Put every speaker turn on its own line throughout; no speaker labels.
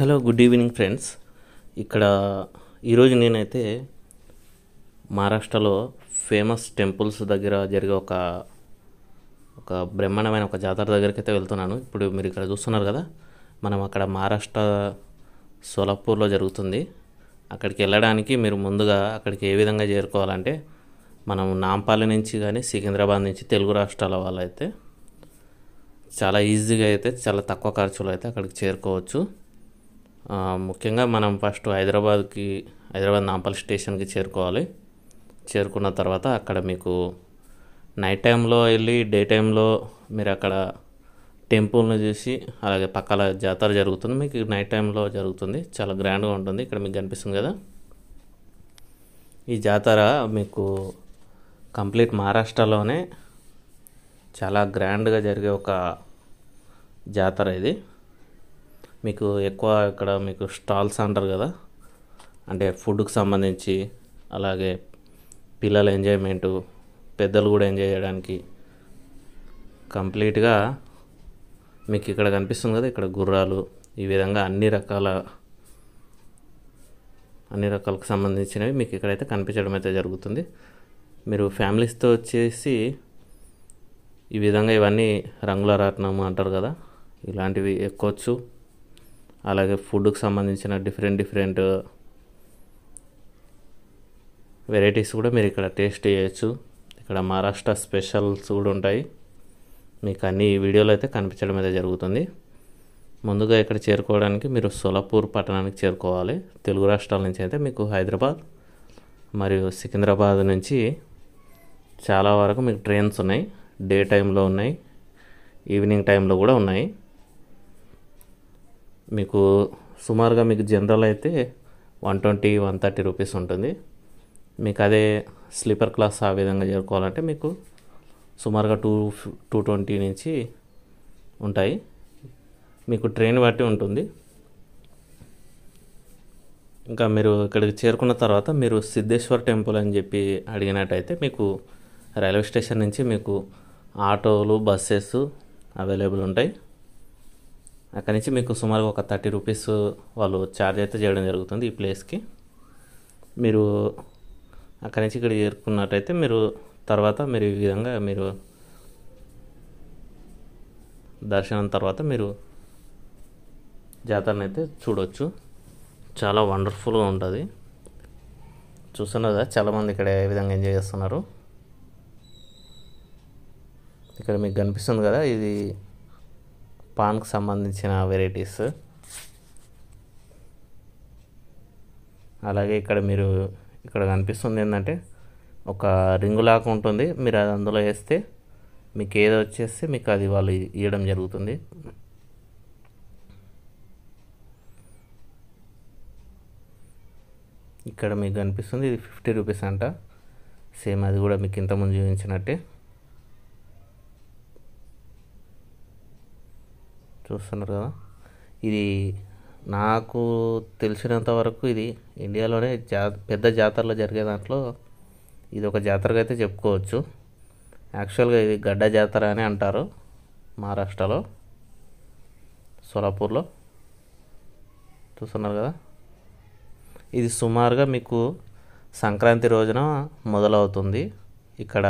Hello, good evening friends. ఇక్కడ ఈరోజు నేనైతే మహారాష్ట్రలో ఫేమస్ టెంపుల్స్ దగ్గర జరిగే ఒక బ్రహ్మాండమైన ఒక జాతర దగ్గరికి అయితే వెళ్తున్నాను. ఇప్పుడు మీరు ఇక్కడ చూస్తున్నారు కదా, మనం అక్కడ మహారాష్ట్ర సోలాపూర్లో జరుగుతుంది. అక్కడికి వెళ్ళడానికి మీరు ముందుగా అక్కడికి ఏ విధంగా చేరుకోవాలంటే, మనం నాంపల్లి నుంచి కానీ సికింద్రాబాద్ నుంచి తెలుగు రాష్ట్రాల వాళ్ళైతే చాలా ఈజీగా అయితే చాలా తక్కువ ఖర్చులో అయితే అక్కడికి చేరుకోవచ్చు. ముఖ్యంగా మనం ఫస్ట్ హైదరాబాద్ నాంపల్లి స్టేషన్కి చేరుకోవాలి. చేరుకున్న తర్వాత అక్కడ మీకు నైట్ టైంలో వెళ్ళి డే టైంలో మీరు అక్కడ టెంపుల్ని చూసి, అలాగే పక్కల జాతర జరుగుతుంది. మీకు నైట్ టైంలో జరుగుతుంది, చాలా గ్రాండ్గా ఉంటుంది. ఇక్కడ మీకు కనిపిస్తుంది కదా, ఈ జాతర మీకు కంప్లీట్ మహారాష్ట్రలోనే చాలా గ్రాండ్గా జరిగే ఒక జాతర ఇది. మీకు ఎక్కువ ఇక్కడ మీకు స్టాల్స్ అంటారు కదా, అంటే ఫుడ్కి సంబంధించి, అలాగే పిల్లల ఎంజాయ్మెంటు, పెద్దలు కూడా ఎంజాయ్ చేయడానికి కంప్లీట్గా మీకు ఇక్కడ కనిపిస్తుంది కదా, ఇక్కడ గుర్రాలు, ఈ విధంగా అన్ని రకాలకు సంబంధించినవి మీకు ఇక్కడైతే కనిపించడం అయితే జరుగుతుంది. మీరు ఫ్యామిలీస్తో వచ్చేసి ఈ విధంగా ఇవన్నీ రంగుల రాట్నం అంటారు కదా, ఇలాంటివి ఎక్కొచ్చు. అలాగే ఫుడ్కి సంబంధించిన డిఫరెంట్ వెరైటీస్ కూడా మీరు ఇక్కడ టేస్ట్ చేయొచ్చు. ఇక్కడ మహారాష్ట్ర స్పెషల్స్ కూడా ఉంటాయి. మీకు అన్ని వీడియోలో అయితే కనిపించడం అయితే జరుగుతుంది. ముందుగా ఇక్కడ చేరుకోవడానికి మీరు సోలాపూర్ పట్టణానికి చేరుకోవాలి. తెలుగు రాష్ట్రాల నుంచి అయితే మీకు హైదరాబాద్ మరియు సికింద్రాబాద్ నుంచి చాలా వరకు మీకు ట్రైన్స్ ఉన్నాయి. డే టైంలో ఉన్నాయి, ఈవినింగ్ టైంలో కూడా ఉన్నాయి. మీకు సుమారుగా మీకు జనరల్ అయితే 120-130 రూపీస్ ఉంటుంది. మీకు అదే స్లీపర్ క్లాస్ ఆ విధంగా చేరుకోవాలంటే మీకు సుమారుగా 220 నుంచి ఉంటాయి. మీకు ట్రైన్ బట్టి ఉంటుంది. ఇంకా మీరు ఇక్కడికి చేరుకున్న తర్వాత మీరు సిద్ధేశ్వర్ టెంపుల్ అని చెప్పి అడిగినట్టయితే మీకు రైల్వే స్టేషన్ నుంచి మీకు ఆటోలు, బస్సెస్ అవైలబుల్ ఉంటాయి. అక్కడి నుంచి మీకు సుమారుగా ఒక 30 రూపీస్ వాళ్ళు ఛార్జ్ అయితే చేయడం జరుగుతుంది ఈ ప్లేస్కి. మీరు అక్కడి నుంచి ఇక్కడ చేరుకున్నట్టయితే మీరు ఈ విధంగా మీరు దర్శనం తర్వాత మీరు జాతరను అయితే చూడవచ్చు. చాలా వండర్ఫుల్గా ఉంటుంది. చూస్తున్నారు కదా, చాలామంది ఇక్కడ ఏ విధంగా ఎంజాయ్ చేస్తున్నారు. ఇక్కడ మీకు కనిపిస్తుంది కదా, ఇది పాన్కి సంబంధించిన వెరైటీస్. అలాగే ఇక్కడ కనిపిస్తుంది ఏంటంటే ఒక రింగు లాగా ఉంటుంది. మీరు అది అందులో వేస్తే మీకు ఏదో వచ్చేస్తే మీకు అది వాళ్ళు ఇవ్వడం జరుగుతుంది. ఇక్కడ మీకు కనిపిస్తుంది, ఇది 50 రూపీస్ అంట. సేమ్ అది కూడా మీకు ఇంతకుముందు చూపించినట్టే. చూస్తున్నారు కదా, ఇది నాకు తెలిసినంత వరకు ఇది ఇండియాలోనే పెద్ద జాతరలో జరిగే దాంట్లో ఇది ఒక జాతరగా అయితే చెప్పుకోవచ్చు. యాక్చువల్గా ఇది గడ్డ జాతర అని అంటారు మహారాష్ట్రలో, సోలాపూర్లో. చూస్తున్నారు కదా, ఇది సుమారుగా మీకు సంక్రాంతి రోజున మొదలవుతుంది. ఇక్కడ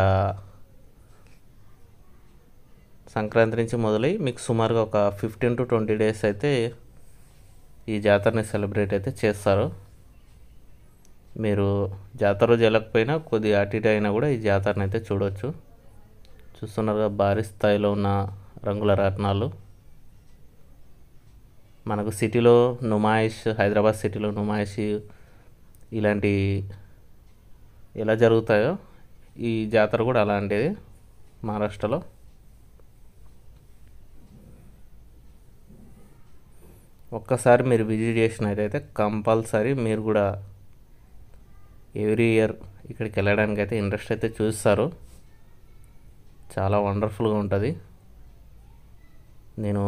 సంక్రాంతి నుంచి మొదలై మీకు సుమారుగా ఒక 15 to 20 డేస్ అయితే ఈ జాతరని సెలబ్రేట్ అయితే చేస్తారు. మీరు జాతర రోజు వెళ్ళకపోయినా కొద్దిగా అటు ఇటు అయినా కూడా ఈ జాతరని అయితే చూడవచ్చు. చూస్తున్నారుగా, భారీ స్థాయిలో ఉన్న రంగుల రత్నాలు. మనకు సిటీలో నుమాయిష్, హైదరాబాద్ సిటీలో నుమాయిష్ ఇలాంటి ఎలా జరుగుతాయో ఈ జాతర కూడా అలాంటిది మహారాష్ట్రలో. ఒక్కసారి మీరు విజిట్ చేసినట్టయితే కంపల్సరీ మీరు కూడా ఎవ్రీ ఇయర్ ఇక్కడికి వెళ్ళడానికి అయితే ఇంట్రెస్ట్ అయితే చూస్తారు. చాలా వండర్ఫుల్గా ఉంటుంది. నేను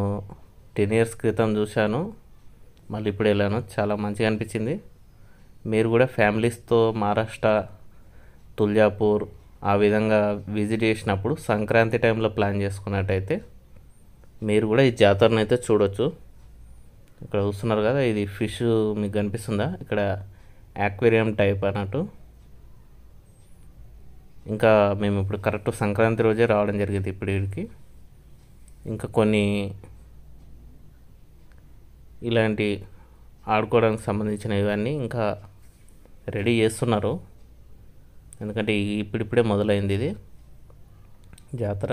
10 years క్రితం చూశాను, మళ్ళీ ఇప్పుడు వెళ్ళాను. చాలా మంచిగా అనిపించింది. మీరు కూడా ఫ్యామిలీస్తో మహారాష్ట్ర, తుల్జాపూర్ ఆ విధంగా విజిట్ చేసినప్పుడు సంక్రాంతి టైంలో ప్లాన్ చేసుకున్నట్టయితే మీరు కూడా ఈ జాతరను అయితే చూడొచ్చు. ఇక్కడ చూస్తున్నారు కదా, ఇది ఫిష్ మీకు కనిపిస్తుందా, ఇక్కడ యాక్వేరియం టైప్ అన్నట్టు. ఇంకా మేము ఇప్పుడు కరెక్ట్ సంక్రాంతి రోజే రావడం జరిగింది ఇప్పుడు వీడికి. ఇంకా కొన్ని ఇలాంటి ఆడుకోవడానికి సంబంధించిన ఇవన్నీ ఇంకా రెడీ చేస్తున్నారు, ఎందుకంటే ఇప్పుడిప్పుడే మొదలైంది ఇది జాతర.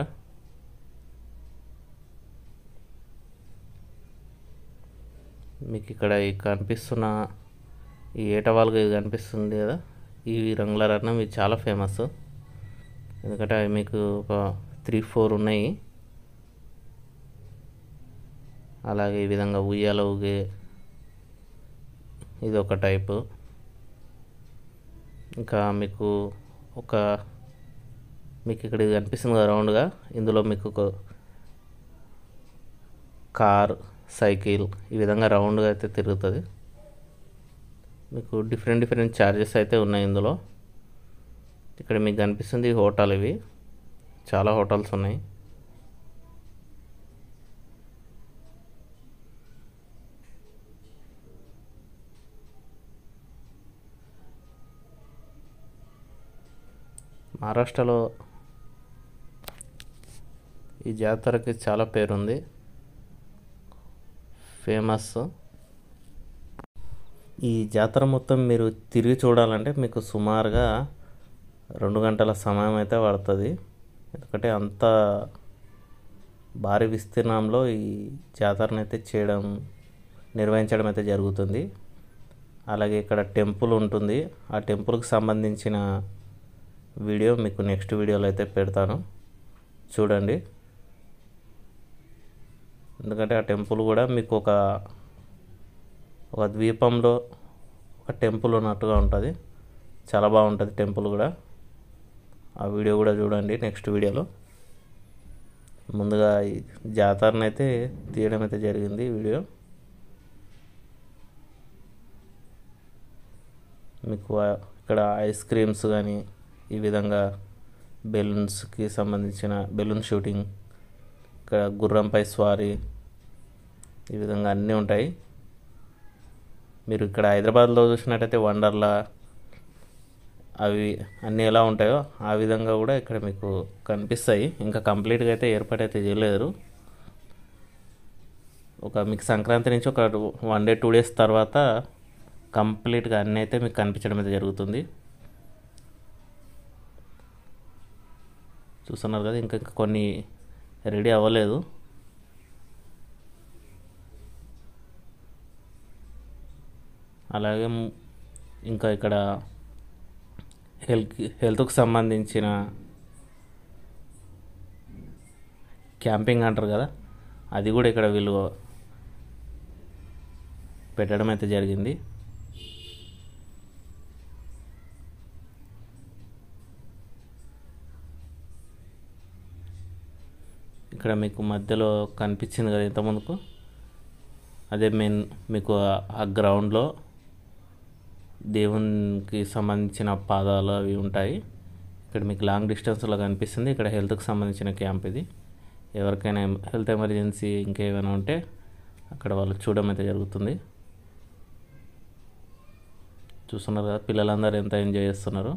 మీకు ఇక్కడ కనిపిస్తున్న ఈ ఏటవాలుగా ఇది కనిపిస్తుంది కదా, ఈ రంగుల రత్నం ఇది చాలా ఫేమస్, ఎందుకంటే అవి మీకు ఒక 3-4 ఉన్నాయి. అలాగే ఈ విధంగా ఉయ్యాల ఊగే ఇది ఒక టైపు. ఇంకా మీకు ఇక్కడ ఇది కనిపిస్తుంది కదా రౌండ్గా, ఇందులో మీకు ఒక కార్, సైకిల్ ఈ విధంగా రౌండ్గా అయితే తిరుగుతుంది. మీకు డిఫరెంట్ ఛార్జెస్ అయితే ఉన్నాయి ఇందులో. ఇక్కడ మీకు కనిపిస్తుంది హోటల్, ఇవి చాలా హోటల్స్ ఉన్నాయి. మహారాష్ట్రలో ఈ జాతరకి చాలా పేరుంది, ఫేమస్. ఈ జాతర మొత్తం మీరు తిరిగి చూడాలంటే మీకు సుమారుగా 2 గంటల సమయం అయితే పడుతుంది, ఎందుకంటే అంత భారీ విస్తీర్ణంలో ఈ జాతరను అయితే నిర్వహించడం అయితే జరుగుతుంది. అలాగే ఇక్కడ టెంపుల్ ఉంటుంది, ఆ టెంపుల్కి సంబంధించిన వీడియో మీకు నెక్స్ట్ వీడియోలో అయితే పెడతాను, చూడండి. ఎందుకంటే ఆ టెంపుల్ కూడా మీకు ఒక ద్వీపంలో ఒక టెంపుల్ ఉన్నట్టుగా ఉంటుంది, చాలా బాగుంటుంది టెంపుల్ కూడా. ఆ వీడియో కూడా చూడండి నెక్స్ట్ వీడియోలో. ముందుగా ఈ జాతరను అయితే తీయడం అయితే జరిగింది వీడియో. మీకు ఇక్కడ ఐస్ క్రీమ్స్ కానీ, ఈ విధంగా బెలూన్స్కి సంబంధించిన బెలూన్ షూటింగ్, ఇక్కడ గుర్రంపై స్వారీ, ఈ విధంగా అన్నీ ఉంటాయి. మీరు ఇక్కడ హైదరాబాద్లో చూసినట్టయితే వండర్లా అవి అన్నీ ఎలా ఉంటాయో ఆ విధంగా కూడా ఇక్కడ మీకు కనిపిస్తాయి. ఇంకా కంప్లీట్గా అయితే ఏర్పాటు అయితే చేయలేరు. మీకు సంక్రాంతి నుంచి ఒక 1 day 2 days తర్వాత కంప్లీట్గా అన్నీ అయితే మీకు కనిపించడం అయితే జరుగుతుంది. చూస్తున్నారు కదా, ఇంకా కొన్ని రెడీ అవ్వలేదు. అలాగే ఇంకా ఇక్కడ హెల్త్కి సంబంధించిన క్యాంపింగ్ అంటారు కదా, అది కూడా ఇక్కడ వీళ్ళు పెట్టడం అయితే జరిగింది. ఇక్కడ మీకు మధ్యలో కనిపించింది కదా ఇంతకుముందుకు, అదే మీకు ఆ గ్రౌండ్లో దేవునికి సంబంధించిన పాదాలు అవి ఉంటాయి. ఇక్కడ మీకు లాంగ్ డిస్టెన్స్లో కనిపిస్తుంది. ఇక్కడ హెల్త్కి సంబంధించిన క్యాంప్ ఇది. ఎవరికైనా హెల్త్ ఎమర్జెన్సీ ఇంకేమైనా ఉంటే అక్కడ వాళ్ళు చూడడం అయితే జరుగుతుంది. చూస్తున్నారు కదా పిల్లలందరూ ఎంత ఎంజాయ్ చేస్తున్నారు.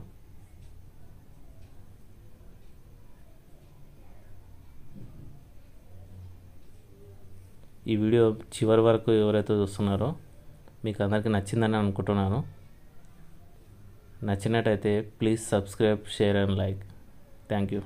ఈ వీడియో చివరి వరకు ఎవరైతే చూస్తున్నారో మీకు అందరికీ నచ్చిందని అనుకుంటున్నాను. నచ్చినట్టయితే please subscribe, share and like. Thank you.